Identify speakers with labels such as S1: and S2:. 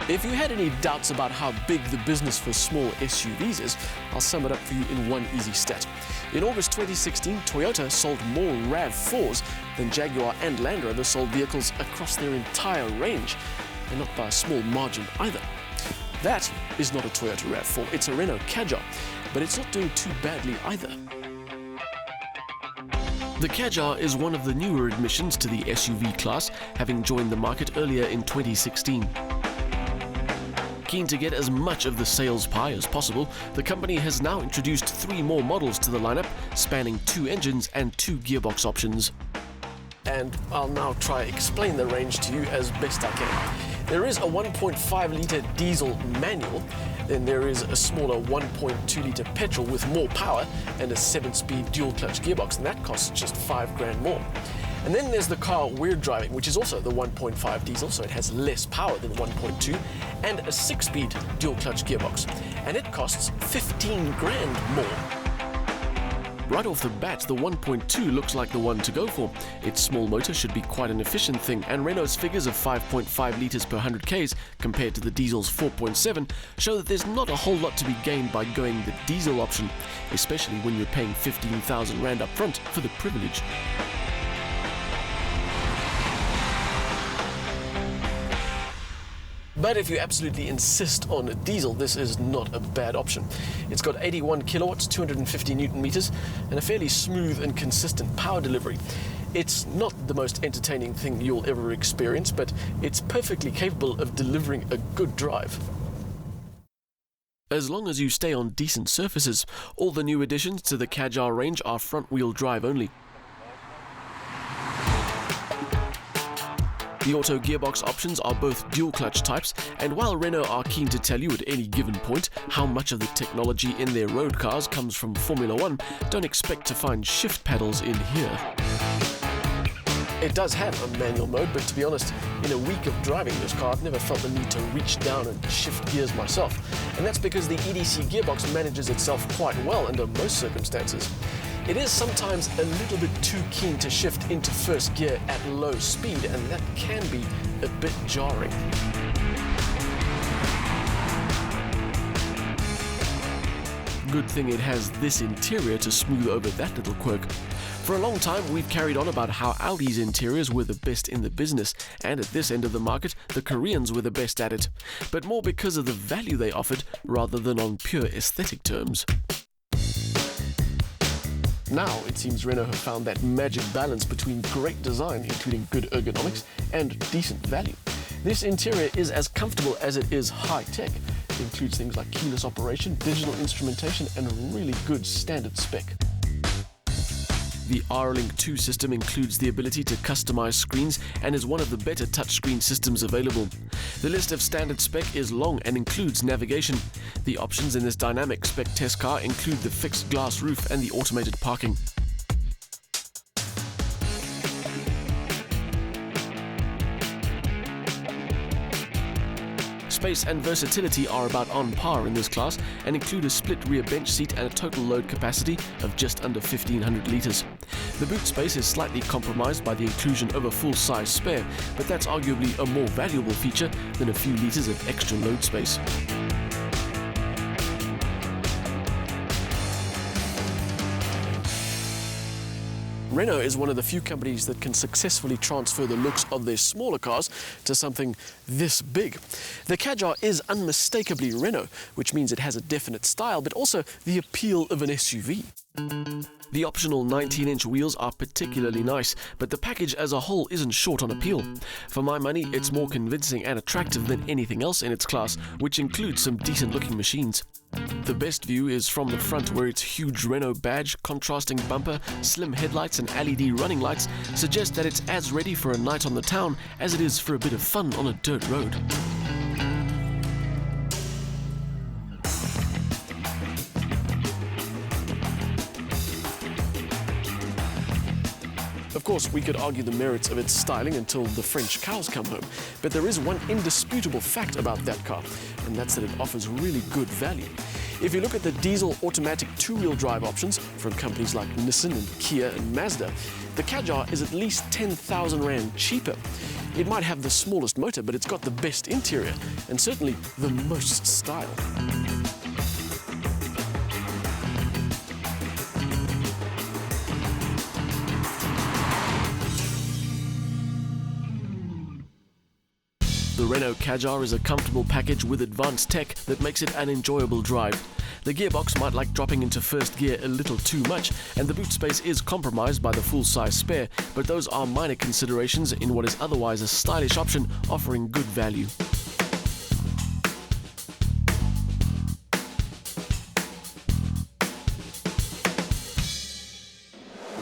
S1: If you had any doubts about how big the business for small SUVs is, I'll sum it up for you in one easy stat. In August 2016, Toyota sold more RAV4s than Jaguar and Land Rover sold vehicles across their entire range, and not by a small margin either. That is not a Toyota RAV4, it's a Renault Kadjar, but it's not doing too badly either. The Kadjar is one of the newer admissions to the SUV class, having joined the market earlier in 2016. Keen to get as much of the sales pie as possible, the company has now introduced 3 more models to the lineup, spanning 2 engines and 2 gearbox options. And I'll now try explain the range to you as best I can. There is a 1.5-litre diesel manual, then there is a smaller 1.2-litre petrol with more power and a 7-speed dual-clutch gearbox, and that costs just $5,000 more. And then there's the car we're driving, which is also the 1.5 diesel, so it has less power than 1.2, and a 6-speed dual-clutch gearbox, and it costs $15,000 more. Right off the bat, the 1.2 looks like the one to go for. Its small motor should be quite an efficient thing, and Renault's figures of 5.5 litres per 100 k's compared to the diesel's 4.7 show that there's not a whole lot to be gained by going the diesel option, especially when you're paying 15,000 Rand up front for the privilege. But if you absolutely insist on a diesel, this is not a bad option. It's got 81 kilowatts, 250 newton meters, and a fairly smooth and consistent power delivery. It's not the most entertaining thing you'll ever experience, but it's perfectly capable of delivering a good drive. As long as you stay on decent surfaces, all the new additions to the Kadjar range are front-wheel drive only. The auto gearbox options are both dual-clutch types, and while Renault are keen to tell you at any given point how much of the technology in their road cars comes from Formula 1, don't expect to find shift paddles in here. It does have a manual mode, but to be honest, in a week of driving this car, I've never felt the need to reach down and shift gears myself. And that's because the EDC gearbox manages itself quite well under most circumstances. It is sometimes a little bit too keen to shift into first gear at low speed, and that can be a bit jarring. Good thing it has this interior to smooth over that little quirk. For a long time, we've carried on about how Audi's interiors were the best in the business, and at this end of the market, the Koreans were the best at it, but more because of the value they offered rather than on pure aesthetic terms. Now, it seems Renault have found that magic balance between great design, including good ergonomics, and decent value. This interior is as comfortable as it is high-tech. It includes things like keyless operation, digital instrumentation, and really good standard spec. The R-Link 2 system includes the ability to customize screens and is one of the better touchscreen systems available. The list of standard spec is long and includes navigation. The options in this dynamic spec test car include the fixed glass roof and the automated parking. Space and versatility are about on par in this class and include a split rear bench seat and a total load capacity of just under 1,500 litres. The boot space is slightly compromised by the inclusion of a full-size spare, but that's arguably a more valuable feature than a few litres of extra load space. Renault is one of the few companies that can successfully transfer the looks of their smaller cars to something this big. The Kadjar is unmistakably Renault, which means it has a definite style, but also the appeal of an SUV. The optional 19-inch wheels are particularly nice, but the package as a whole isn't short on appeal. For my money, it's more convincing and attractive than anything else in its class, which includes some decent-looking machines. The best view is from the front, where its huge Renault badge, contrasting bumper, slim headlights and LED running lights suggest that it's as ready for a night on the town as it is for a bit of fun on a dirt road. Of course, we could argue the merits of its styling until the French cows come home, but there is one indisputable fact about that car, and that's that it offers really good value.
S2: If you look at the diesel automatic two-wheel drive options from companies like Nissan and Kia and Mazda, the Kadjar is at least 10,000 Rand cheaper. It might have the smallest motor, but it's got the best interior and certainly the most style. The Renault Kadjar is a comfortable package with advanced tech that makes it an enjoyable drive. The gearbox might like dropping into first gear a little too much, and the boot space is compromised by the full-size spare, but those are minor considerations in what is otherwise a stylish option offering good value.